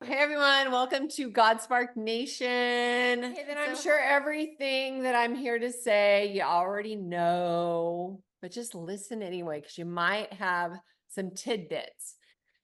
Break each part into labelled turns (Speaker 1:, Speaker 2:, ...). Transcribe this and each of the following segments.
Speaker 1: Hey everyone, welcome to GodSpark Nation. And I'm sure everything that I'm here to say you already know, but just listen anyway, because you might have some tidbits.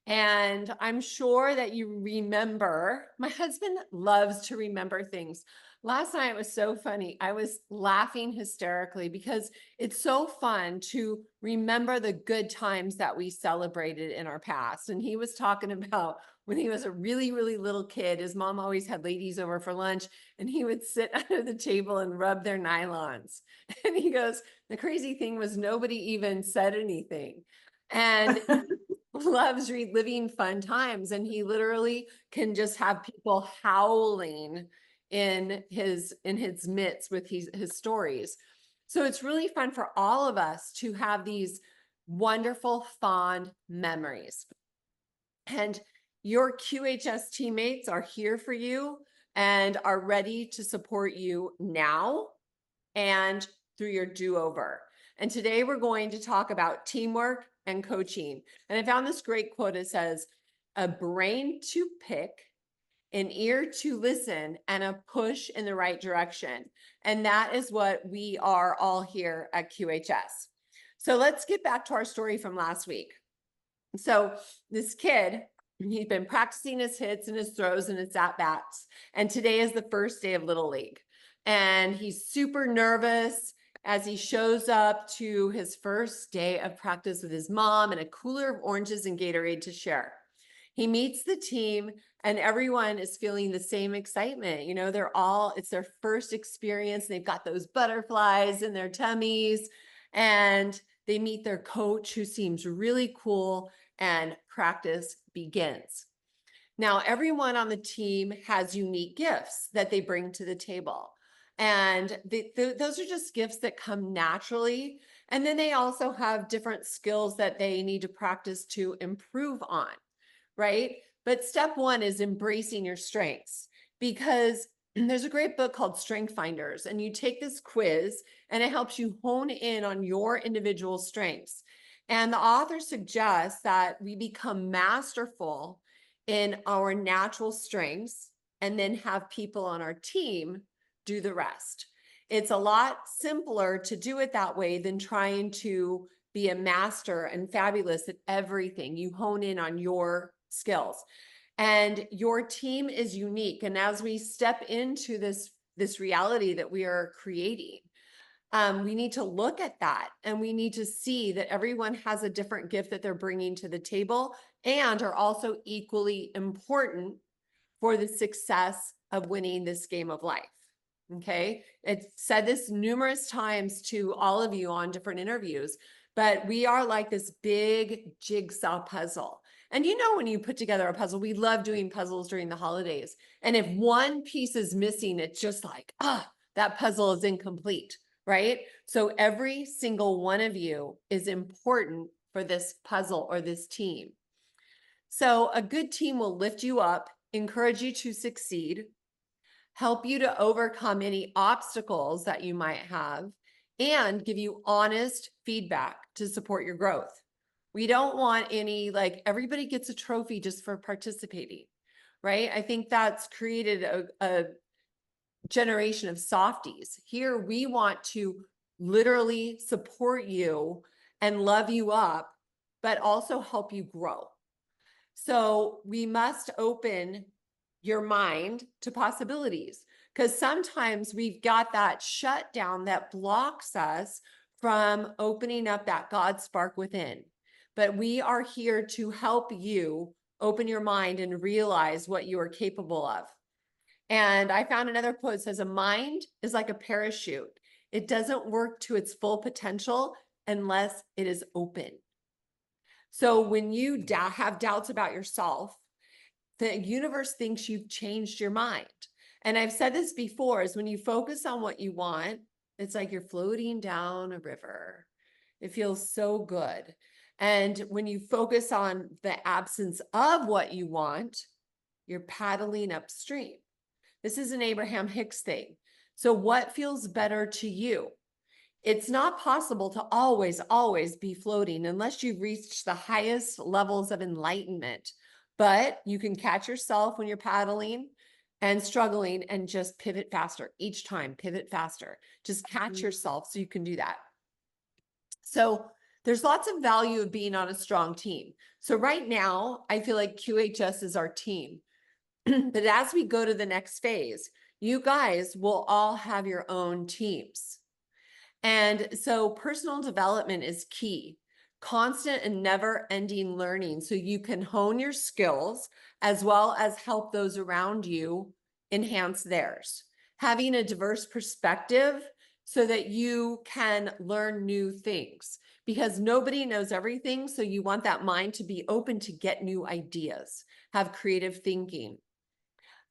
Speaker 1: And I'm sure that you remember, my husband loves to remember things. Last night was so funny. I was laughing hysterically because it's so fun to remember the good times that we celebrated in our past. And he was talking about when he was a really, really little kid, his mom always had ladies over for lunch and he would sit under the table and rub their nylons. And he goes, the crazy thing was nobody even said anything. And loves reliving fun times, and he literally can just have people howling in his midst with his stories. So it's really fun for all of us to have these wonderful fond memories. And your QHS teammates are here for you and are ready to support you now and through your do-over. And today we're going to talk about teamwork and coaching. And I found this great quote. It says, a brain to pick, an ear to listen, and a push in the right direction. And that is what we are all here at QHS. So let's get back to our story from last week. So this kid, he'd been practicing his hits and his throws and his at-bats. And today is the first day of Little League. And he's super nervous as he shows up to his first day of practice with his mom and a cooler of oranges and Gatorade to share. He meets the team and everyone is feeling the same excitement. You know, it's their first experience. They've got those butterflies in their tummies and they meet their coach who seems really cool and practice begins. Now, everyone on the team has unique gifts that they bring to the table. And those are just gifts that come naturally. And then they also have different skills that they need to practice to improve on, right? But step one is embracing your strengths, because there's a great book called Strength Finders, and you take this quiz and it helps you hone in on your individual strengths. And the author suggests that we become masterful in our natural strengths and then have people on our team do the rest. It's a lot simpler to do it that way than trying to be a master and fabulous at everything. You hone in on your skills. And your team is unique. And as we step into this reality that we are creating, we need to look at that and we need to see that everyone has a different gift that they're bringing to the table and are also equally important for the success of winning this game of life. Okay, it's said this numerous times to all of you on different interviews, but we are like this big jigsaw puzzle. And you know, when you put together a puzzle, we love doing puzzles during the holidays. And if one piece is missing, it's just like, that puzzle is incomplete, right? So every single one of you is important for this puzzle or this team. So a good team will lift you up, encourage you to succeed, help you to overcome any obstacles that you might have, and give you honest feedback to support your growth. We don't want any, like, everybody gets a trophy just for participating, right? I think that's created a generation of softies. Here, we want to literally support you and love you up, but also help you grow. So we must open your mind to possibilities, because sometimes we've got that shutdown that blocks us from opening up that God spark within. But we are here to help you open your mind and realize what you are capable of. And I found another quote that says, a mind is like a parachute. It doesn't work to its full potential unless it is open. So when you have doubts about yourself, the universe thinks you've changed your mind. And I've said this before, is when you focus on what you want, it's like you're floating down a river. It feels so good. And when you focus on the absence of what you want, you're paddling upstream. This is an Abraham Hicks thing. So what feels better to you? It's not possible to always be floating unless you've reached the highest levels of enlightenment. but you can catch yourself when you're paddling and struggling and just pivot faster each time, pivot faster. Just catch yourself so you can do that. So there's lots of value of being on a strong team. So right now, I feel like QHS is our team. But as we go to the next phase, you guys will all have your own teams. And so personal development is key. Constant and never-ending learning so you can hone your skills as well as help those around you enhance theirs. Having a diverse perspective so that you can learn new things, because nobody knows everything. So you want that mind to be open to get new ideas, have creative thinking.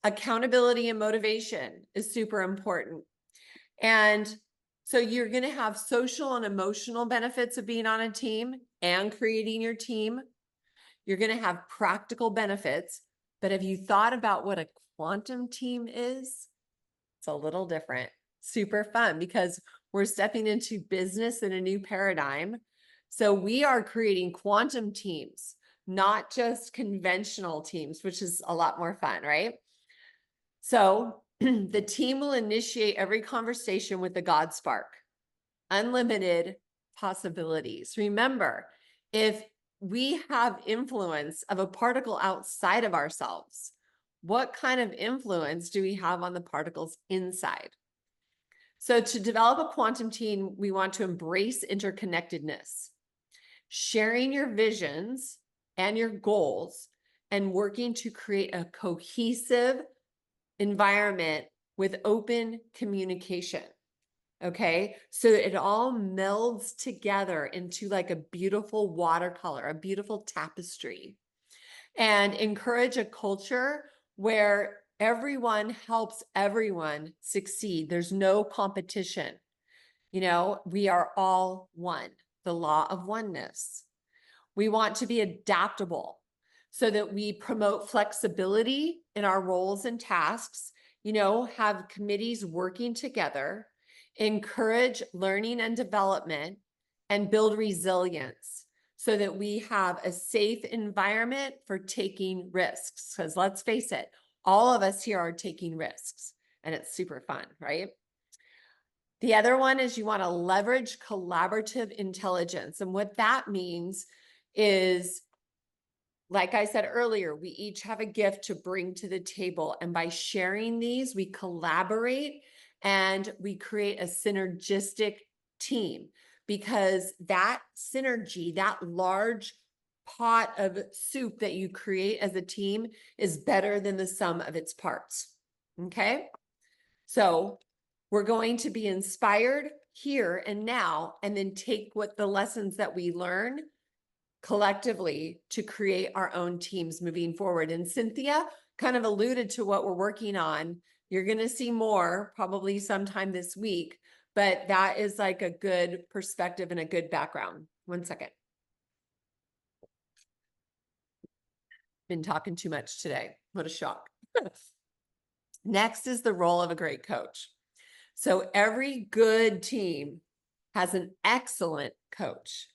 Speaker 1: Accountability and motivation is super important. And so you're going to have social and emotional benefits of being on a team and creating your team. You're going to have practical benefits. But have you thought about what a quantum team is? It's a little different. Super fun because we're stepping into business in a new paradigm. So we are creating quantum teams, not just conventional teams, which is a lot more fun, right? So the team will initiate every conversation with the GodSpark. Unlimited possibilities. Remember, if we have influence of a particle outside of ourselves, what kind of influence do we have on the particles inside? So to develop a quantum team, we want to embrace interconnectedness, sharing your visions and your goals, and working to create a cohesive environment with open communication. Okay, so it all melds together into like a beautiful watercolor, a beautiful tapestry, and encourage a culture where everyone helps everyone succeed. There's no competition. You know, we are all one, the law of oneness. We want to be adaptable so that we promote flexibility in our roles and tasks, you know, have committees working together, encourage learning and development, and build resilience so that we have a safe environment for taking risks. Because let's face it, all of us here are taking risks and it's super fun, right? The other one is you want to leverage collaborative intelligence. And what that means is, like I said earlier, we each have a gift to bring to the table. And by sharing these, we collaborate and we create a synergistic team, because that synergy, that large pot of soup that you create as a team is better than the sum of its parts. Okay? So we're going to be inspired here and now, and then take what the lessons that we learn collectively to create our own teams moving forward. And Cynthia kind of alluded to what we're working on. You're going to see more probably sometime this week, but that is like a good perspective and a good background. One second. Been talking too much today. What a shock. Next is the role of a great coach. So every good team has an excellent coach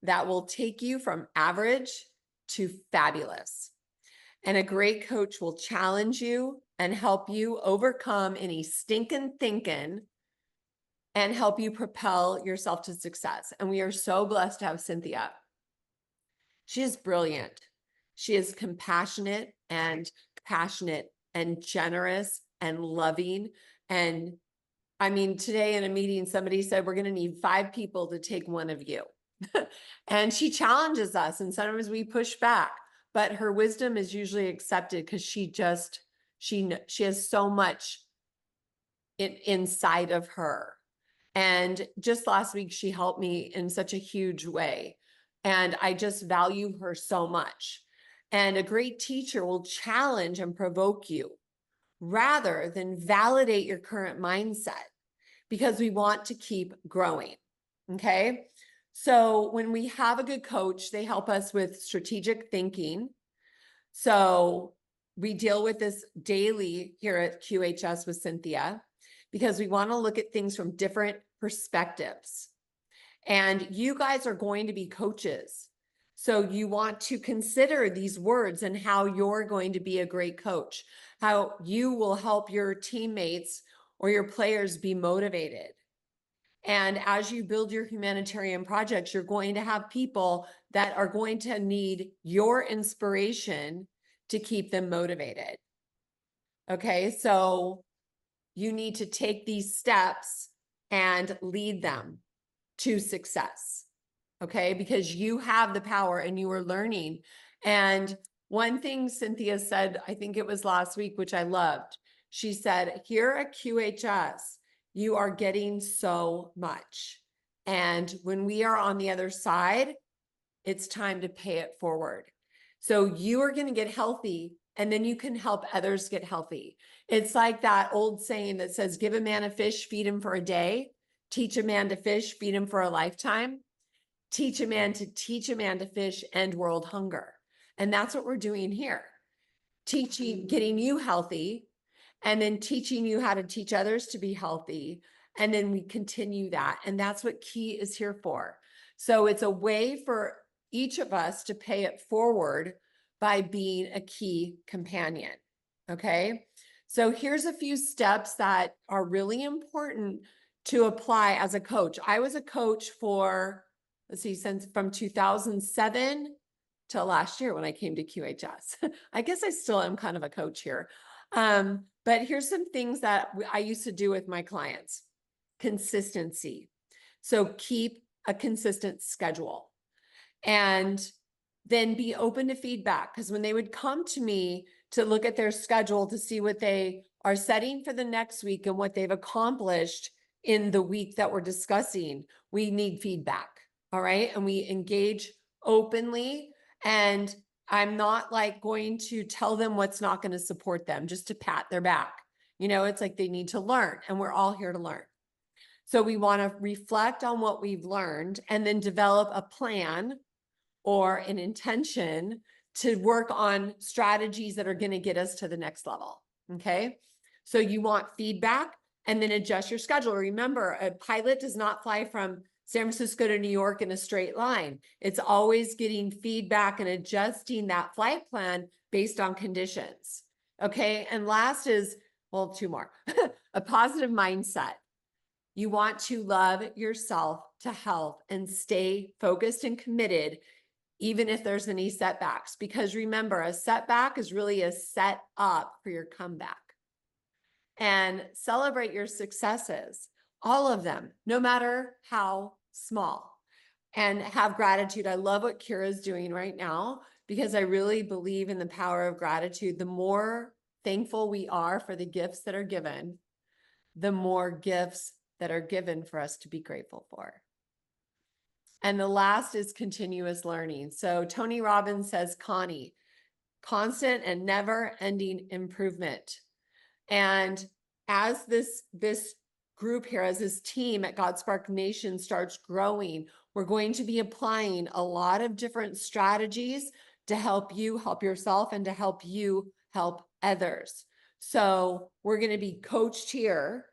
Speaker 1: that will take you from average to fabulous. And a great coach will challenge you and help you overcome any stinking thinking and help you propel yourself to success. And we are so blessed to have Cynthia. She is brilliant. She is compassionate and passionate and generous and loving. And I mean, today in a meeting, somebody said, we're going to need 5 people to take one of you. And she challenges us, and sometimes we push back, but her wisdom is usually accepted because she has so much inside of her. And just last week, she helped me in such a huge way. And I just value her so much. And a great teacher will challenge and provoke you rather than validate your current mindset, because we want to keep growing. Okay. So when we have a good coach, they help us with strategic thinking. So we deal with this daily here at QHS with Cynthia, because we want to look at things from different perspectives. And you guys are going to be coaches. So you want to consider these words and how you're going to be a great coach, how you will help your teammates or your players be motivated. And as you build your humanitarian projects, you're going to have people that are going to need your inspiration to keep them motivated. Okay, so you need to take these steps and lead them to success. Okay, because you have the power and you are learning. And one thing Cynthia said, I think it was last week, which I loved, she said, here at QHS, you are getting so much. And when we are on the other side, it's time to pay it forward. So you are going to get healthy, and then you can help others get healthy. It's like that old saying that says, give a man a fish, feed him for a day, teach a man to fish, feed him for a lifetime. Teach a man to fish, end world hunger. And that's what we're doing here. Teaching, getting you healthy, and then teaching you how to teach others to be healthy. And then we continue that. And that's what Key is here for. So it's a way for each of us to pay it forward by being a Key companion. Okay. So here's a few steps that are really important to apply as a coach. I was a coach for, let's see, since from 2007 till last year when I came to QHS. I guess I still am kind of a coach here. But here's some things that I used to do with my clients. Consistency. So keep a consistent schedule and then be open to feedback. Because when they would come to me to look at their schedule to see what they are setting for the next week and what they've accomplished in the week that we're discussing, we need feedback. All right. And we engage openly. And I'm not like going to tell them what's not going to support them just to pat their back. You know, it's like they need to learn, and we're all here to learn. So we want to reflect on what we've learned and then develop a plan or an intention to work on strategies that are going to get us to the next level. Okay. So you want feedback and then adjust your schedule. Remember, a pilot does not fly from San Francisco to New York in a straight line. It's always getting feedback and adjusting that flight plan based on conditions. Okay. And last is, well, two more, a positive mindset. You want to love yourself to health and stay focused and committed, even if there's any setbacks, because remember, a setback is really a set up for your comeback. And celebrate your successes, all of them, no matter how small, and have gratitude. I love what Kira's doing right now because I really believe in the power of gratitude. The more thankful we are for the gifts that are given, the more gifts that are given for us to be grateful for. And the last is continuous learning. So Tony Robbins says, Connie, constant and never ending improvement. And as this group here, as this team at GodSpark Nation starts growing, we're going to be applying a lot of different strategies to help you help yourself and to help you help others. So we're going to be coached here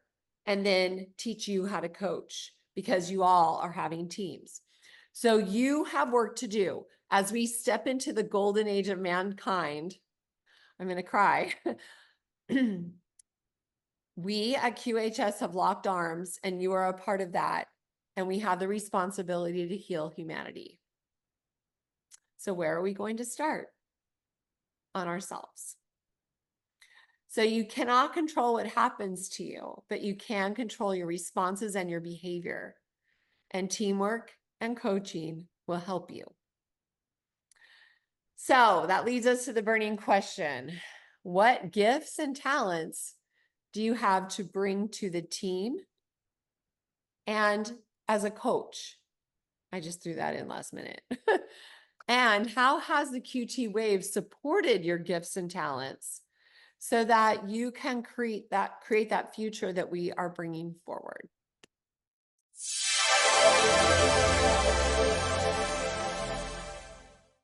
Speaker 1: and then teach you how to coach because you all are having teams. So you have work to do as we step into the golden age of mankind. I'm going to cry. We at QHS have locked arms, and you are a part of that. And we have the responsibility to heal humanity. So where are we going to start? On ourselves. So you cannot control what happens to you, but you can control your responses and your behavior. And teamwork and coaching will help you. So that leads us to the burning question. What gifts and talents do you have to bring to the team and as a coach? I just threw that in last minute. And how has the QT Wave supported your gifts and talents so that you can create that future that we are bringing forward?